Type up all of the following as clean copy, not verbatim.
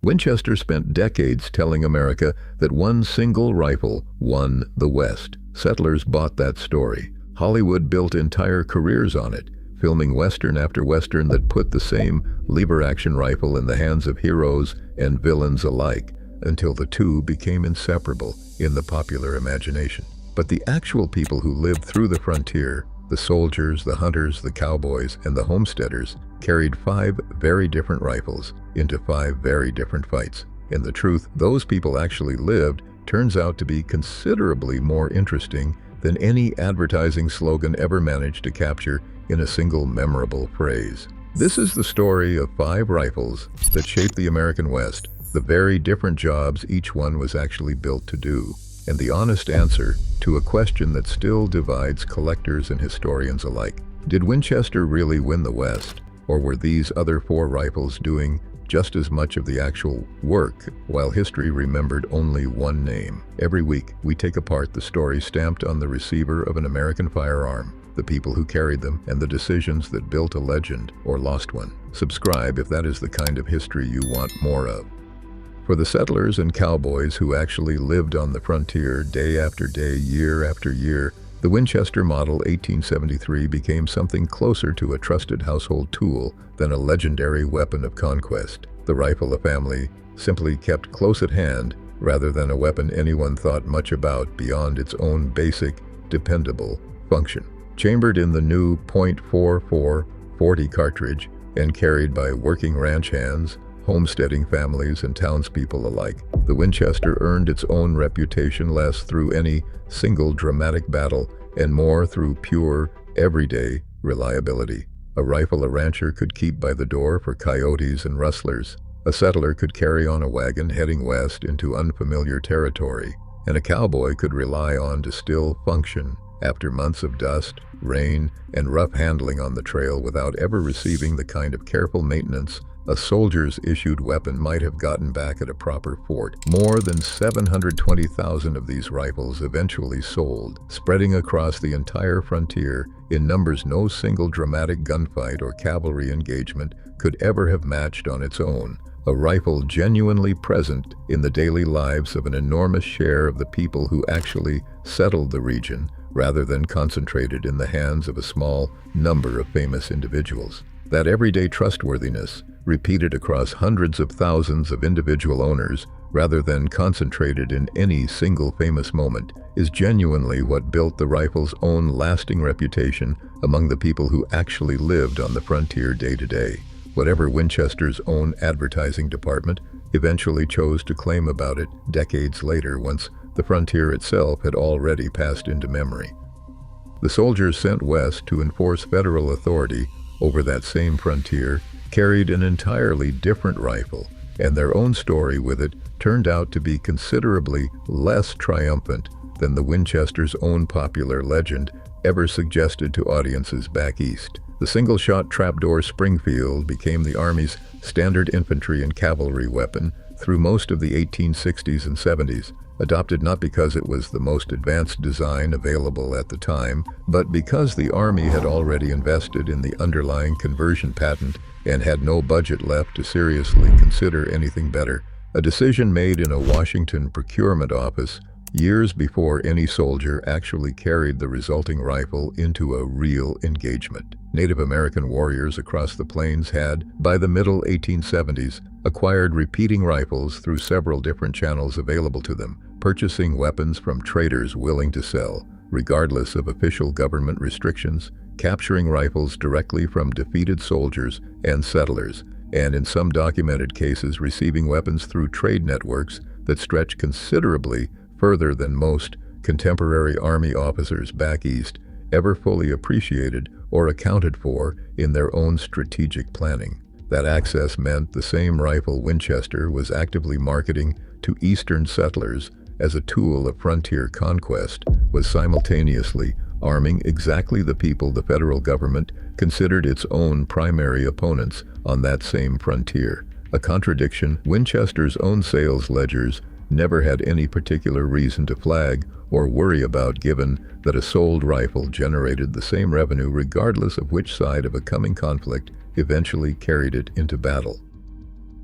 Winchester spent decades telling America that one single rifle won the West. Settlers bought that story. Hollywood built entire careers on it, filming Western after Western that put the same lever-action rifle in the hands of heroes and villains alike, until the two became inseparable in the popular imagination. But the actual people who lived through the frontier, the soldiers, the hunters, the cowboys, and the homesteaders, carried 5 very different rifles into 5 very different fights. And the truth those people actually lived turns out to be considerably more interesting than any advertising slogan ever managed to capture in a single memorable phrase. This is the story of 5 rifles that shaped the American West, the very different jobs each one was actually built to do, and the honest answer to a question that still divides collectors and historians alike. Did Winchester really win the West, or were these other 4 rifles doing just as much of the actual work, while history remembered only one name? Every week, we take apart the story stamped on the receiver of an American firearm, the people who carried them, and the decisions that built a legend or lost one. Subscribe if that is the kind of history you want more of. For the settlers and cowboys who actually lived on the frontier day after day, year after year, the Winchester Model 1873 became something closer to a trusted household tool than a legendary weapon of conquest. The rifle a family simply kept close at hand rather than a weapon anyone thought much about beyond its own basic, dependable function. Chambered in the new .44 .40 cartridge and carried by working ranch hands, homesteading families, and townspeople alike, the Winchester earned its own reputation less through any single dramatic battle and more through pure, everyday reliability. A rifle a rancher could keep by the door for coyotes and rustlers. A settler could carry on a wagon heading west into unfamiliar territory, and a cowboy could rely on to still function after months of dust, rain, and rough handling on the trail without ever receiving the kind of careful maintenance a soldier's issued weapon might have gotten back at a proper fort. More than 720,000 of these rifles eventually sold, spreading across the entire frontier in numbers no single dramatic gunfight or cavalry engagement could ever have matched on its own. A rifle genuinely present in the daily lives of an enormous share of the people who actually settled the region, rather than concentrated in the hands of a small number of famous individuals. That everyday trustworthiness, repeated across hundreds of thousands of individual owners, rather than concentrated in any single famous moment, is genuinely what built the rifle's own lasting reputation among the people who actually lived on the frontier day to day. Whatever Winchester's own advertising department eventually chose to claim about it decades later, once the frontier itself had already passed into memory. The soldiers sent west to enforce federal authority over that same frontier carried an entirely different rifle, and their own story with it turned out to be considerably less triumphant than the Winchester's own popular legend ever suggested to audiences back east. The single-shot Trapdoor Springfield became the Army's standard infantry and cavalry weapon through most of the 1860s and 70s, adopted not because it was the most advanced design available at the time, but because the Army had already invested in the underlying conversion patent and had no budget left to seriously consider anything better. A decision made in a Washington procurement office years before any soldier actually carried the resulting rifle into a real engagement. Native American warriors across the plains had, by the middle 1870s, acquired repeating rifles through several different channels available to them, purchasing weapons from traders willing to sell, regardless of official government restrictions, capturing rifles directly from defeated soldiers and settlers, and in some documented cases receiving weapons through trade networks that stretch considerably further than most contemporary Army officers back east ever fully appreciated or accounted for in their own strategic planning. That access meant the same rifle Winchester was actively marketing to Eastern settlers as a tool of frontier conquest was simultaneously arming exactly the people the federal government considered its own primary opponents on that same frontier. A contradiction Winchester's own sales ledgers never had any particular reason to flag or worry about, given that a sold rifle generated the same revenue regardless of which side of a coming conflict eventually carried it into battle.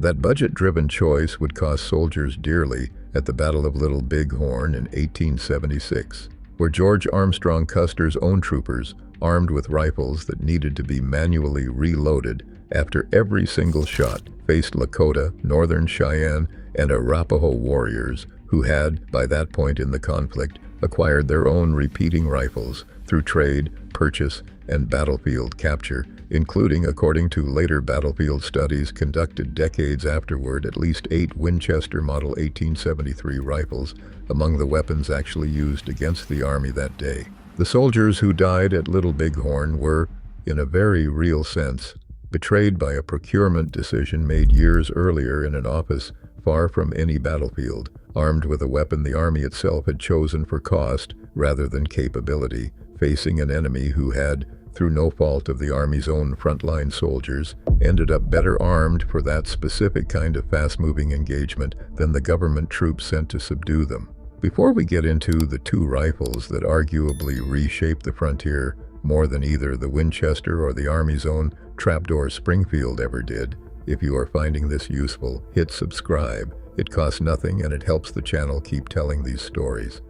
That budget-driven choice would cost soldiers dearly at the Battle of Little Bighorn in 1876, where George Armstrong Custer's own troopers, armed with rifles that needed to be manually reloaded after every single shot, faced Lakota, Northern Cheyenne, and Arapaho warriors who had, by that point in the conflict, acquired their own repeating rifles through trade, purchase, and battlefield capture, including, according to later battlefield studies conducted decades afterward, at least 8 Winchester Model 1873 rifles among the weapons actually used against the Army that day. The soldiers who died at Little Bighorn were, in a very real sense, betrayed by a procurement decision made years earlier in an office far from any battlefield, armed with a weapon the Army itself had chosen for cost rather than capability, facing an enemy who had, through no fault of the Army's own frontline soldiers, ended up better armed for that specific kind of fast-moving engagement than the government troops sent to subdue them. Before we get into the 2 rifles that arguably reshaped the frontier more than either the Winchester or the Army's own Trapdoor Springfield ever did, if you are finding this useful, hit subscribe. It costs nothing and it helps the channel keep telling these stories.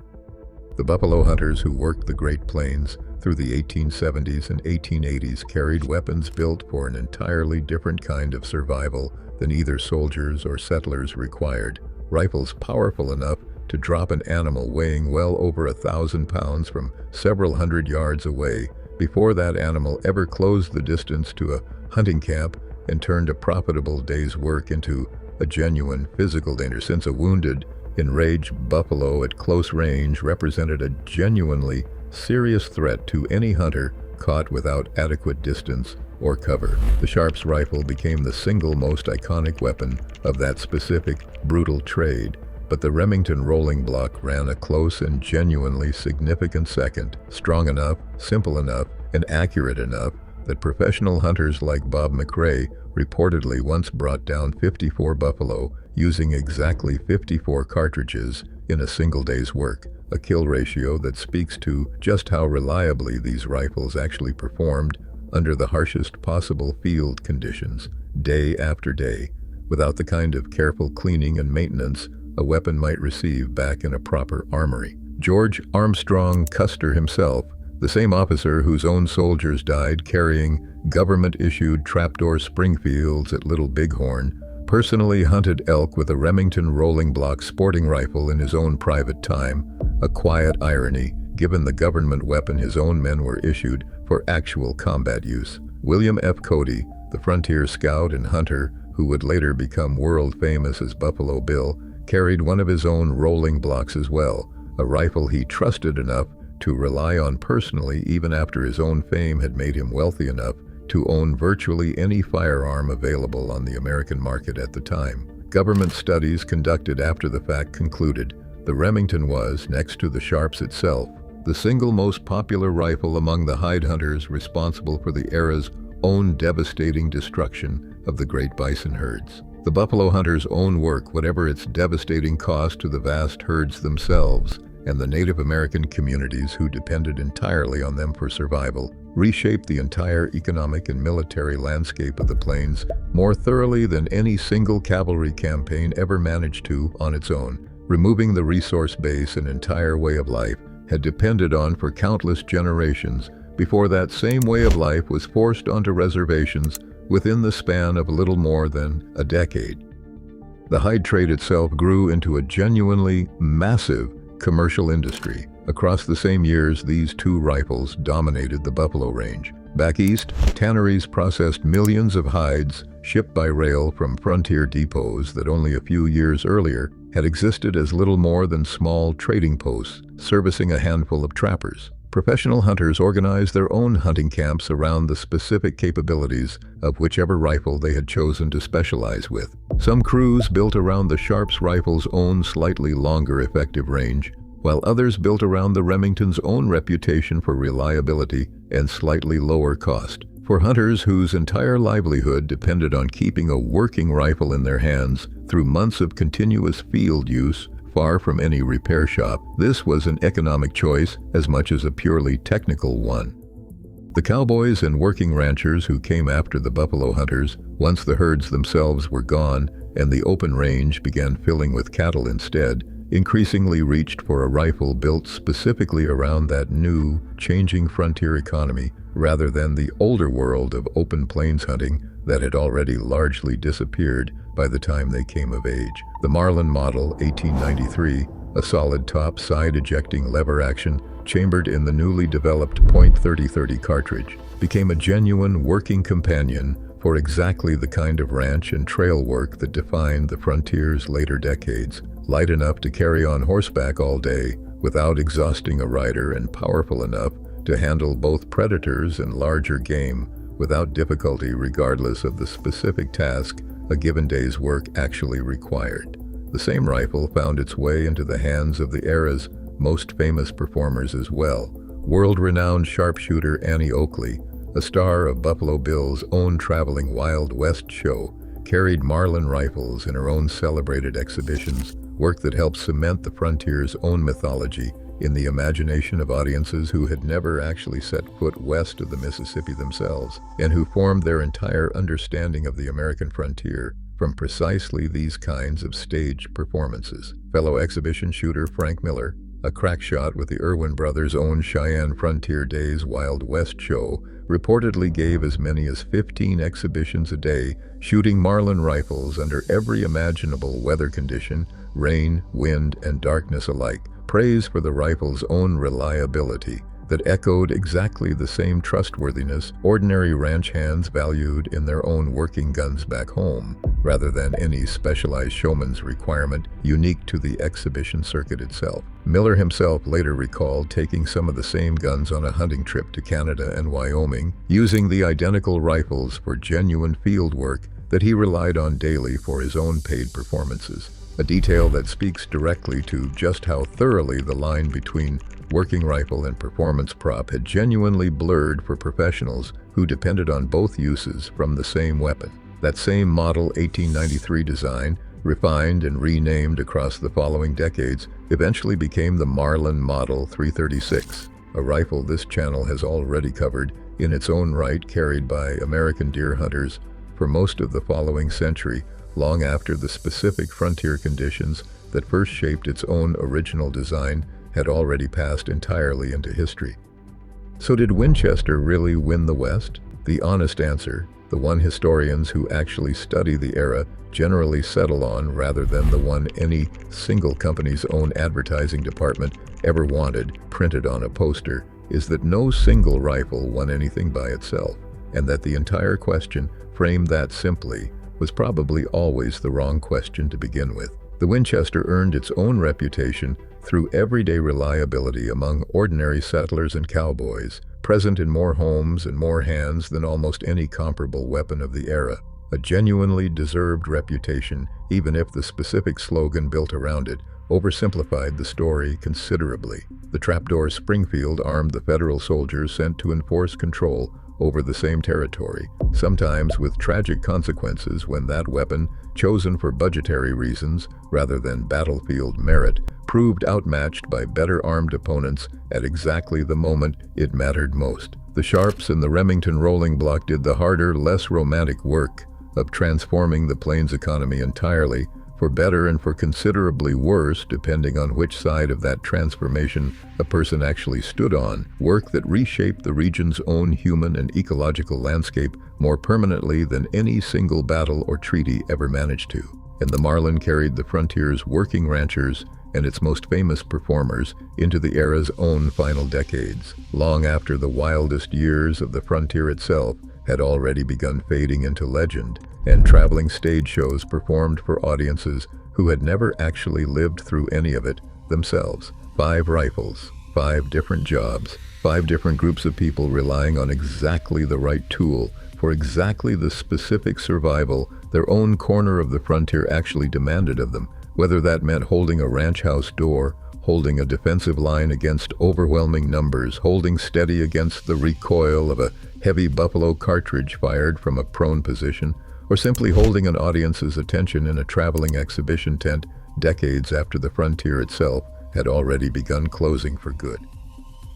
The buffalo hunters who worked the Great Plains through the 1870s and 1880s carried weapons built for an entirely different kind of survival than either soldiers or settlers required. Rifles powerful enough to drop an animal weighing well over 1,000 pounds from several hundred yards away before that animal ever closed the distance to a hunting camp and turned a profitable day's work into a genuine physical danger, since a wounded, enraged buffalo at close range represented a genuinely serious threat to any hunter caught without adequate distance or cover. The Sharps rifle became the single most iconic weapon of that specific, brutal trade, but the Remington rolling block ran a close and genuinely significant second, strong enough, simple enough, and accurate enough that professional hunters like Bob McRae reportedly once brought down 54 buffalo using exactly 54 cartridges in a single day's work, a kill ratio that speaks to just how reliably these rifles actually performed under the harshest possible field conditions, day after day, without the kind of careful cleaning and maintenance a weapon might receive back in a proper armory. George Armstrong Custer himself, the same officer whose own soldiers died carrying government-issued Trapdoor Springfields at Little Bighorn, personally hunted elk with a Remington rolling block sporting rifle in his own private time, a quiet irony given the government weapon his own men were issued for actual combat use. William F. Cody, the frontier scout and hunter who would later become world-famous as Buffalo Bill, carried one of his own rolling blocks as well, a rifle he trusted enough to rely on personally even after his own fame had made him wealthy enough to own virtually any firearm available on the American market at the time. Government studies conducted after the fact concluded the Remington was, next to the Sharps itself, the single most popular rifle among the hide hunters responsible for the era's own devastating destruction of the great bison herds. The buffalo hunters' own work, whatever its devastating cost to the vast herds themselves and the Native American communities who depended entirely on them for survival, reshaped the entire economic and military landscape of the plains more thoroughly than any single cavalry campaign ever managed to on its own. Removing the resource base an entire way of life had depended on for countless generations before that same way of life was forced onto reservations within the span of little more than a decade. The hide trade itself grew into a genuinely massive commercial industry. Across the same years, these 2 rifles dominated the buffalo range. Back east, tanneries processed millions of hides shipped by rail from frontier depots that only a few years earlier had existed as little more than small trading posts servicing a handful of trappers. Professional hunters organized their own hunting camps around the specific capabilities of whichever rifle they had chosen to specialize with. Some crews built around the Sharps rifle's own slightly longer effective range, while others built around the Remington's own reputation for reliability and slightly lower cost. For hunters whose entire livelihood depended on keeping a working rifle in their hands through months of continuous field use, far from any repair shop, this was an economic choice as much as a purely technical one. The cowboys and working ranchers who came after the buffalo hunters, once the herds themselves were gone and the open range began filling with cattle instead, increasingly reached for a rifle built specifically around that new, changing frontier economy rather than the older world of open plains hunting that had already largely disappeared by the time they came of age. The Marlin Model 1893, a solid top side ejecting lever action chambered in the newly developed .30-30 cartridge, became a genuine working companion for exactly the kind of ranch and trail work that defined the frontier's later decades. Light enough to carry on horseback all day without exhausting a rider, and powerful enough to handle both predators and larger game without difficulty, regardless of the specific task a given day's work actually required. The same rifle found its way into the hands of the era's most famous performers as well. World-renowned sharpshooter Annie Oakley, a star of Buffalo Bill's own traveling Wild West show, carried Marlin rifles in her own celebrated exhibitions, work that helped cement the frontier's own mythology in the imagination of audiences who had never actually set foot west of the Mississippi themselves, and who formed their entire understanding of the American frontier from precisely these kinds of staged performances. Fellow exhibition shooter Frank Miller, a crack shot with the Irwin brothers' own Cheyenne Frontier Days Wild West show, reportedly gave as many as 15 exhibitions a day, shooting Marlin rifles under every imaginable weather condition, rain, wind, and darkness alike. Praise for the rifle's own reliability that echoed exactly the same trustworthiness ordinary ranch hands valued in their own working guns back home, rather than any specialized showman's requirement unique to the exhibition circuit itself. Miller himself later recalled taking some of the same guns on a hunting trip to Canada and Wyoming, using the identical rifles for genuine field work that he relied on daily for his own paid performances. A detail that speaks directly to just how thoroughly the line between working rifle and performance prop had genuinely blurred for professionals who depended on both uses from the same weapon. That same Model 1893 design, refined and renamed across the following decades, eventually became the Marlin Model 336, a rifle this channel has already covered in its own right, carried by American deer hunters for most of the following century, long after the specific frontier conditions that first shaped its own original design had already passed entirely into history. So did Winchester really win the West? The honest answer, the one historians who actually study the era generally settle on rather than the one any single company's own advertising department ever wanted printed on a poster, is that no single rifle won anything by itself, and that the entire question, framed that simply, was probably always the wrong question to begin with. The Winchester earned its own reputation through everyday reliability among ordinary settlers and cowboys, present in more homes and more hands than almost any comparable weapon of the era. A genuinely deserved reputation, even if the specific slogan built around it oversimplified the story considerably. The Trapdoor Springfield armed the federal soldiers sent to enforce control over the same territory, sometimes with tragic consequences when that weapon, chosen for budgetary reasons rather than battlefield merit, proved outmatched by better armed opponents at exactly the moment it mattered most. The Sharps and the Remington rolling block did the harder, less romantic work of transforming the plains economy entirely, for better and for considerably worse depending on which side of that transformation a person actually stood on, work that reshaped the region's own human and ecological landscape more permanently than any single battle or treaty ever managed to. And the Marlin carried the frontier's working ranchers and its most famous performers into the era's own final decades, long after the wildest years of the frontier itself had already begun fading into legend, and traveling stage shows performed for audiences who had never actually lived through any of it themselves. 5 rifles, 5 different jobs, 5 different groups of people relying on exactly the right tool for exactly the specific survival their own corner of the frontier actually demanded of them, whether that meant holding a ranch house door, holding a defensive line against overwhelming numbers, holding steady against the recoil of a heavy buffalo cartridge fired from a prone position, or simply holding an audience's attention in a traveling exhibition tent decades after the frontier itself had already begun closing for good.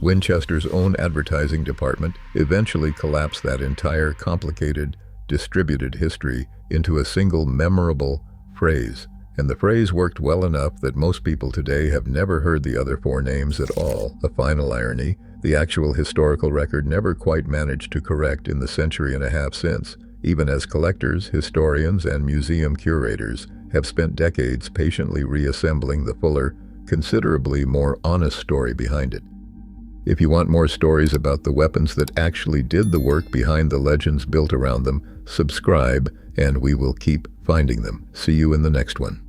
Winchester's own advertising department eventually collapsed that entire complicated, distributed history into a single memorable, phrase. And the phrase worked well enough that most people today have never heard the other four names at all. A final irony, the actual historical record never quite managed to correct in the century and a half since, even as collectors, historians, and museum curators have spent decades patiently reassembling the fuller, considerably more honest story behind it. If you want more stories about the weapons that actually did the work behind the legends built around them, subscribe and we will keep finding them. See you in the next one.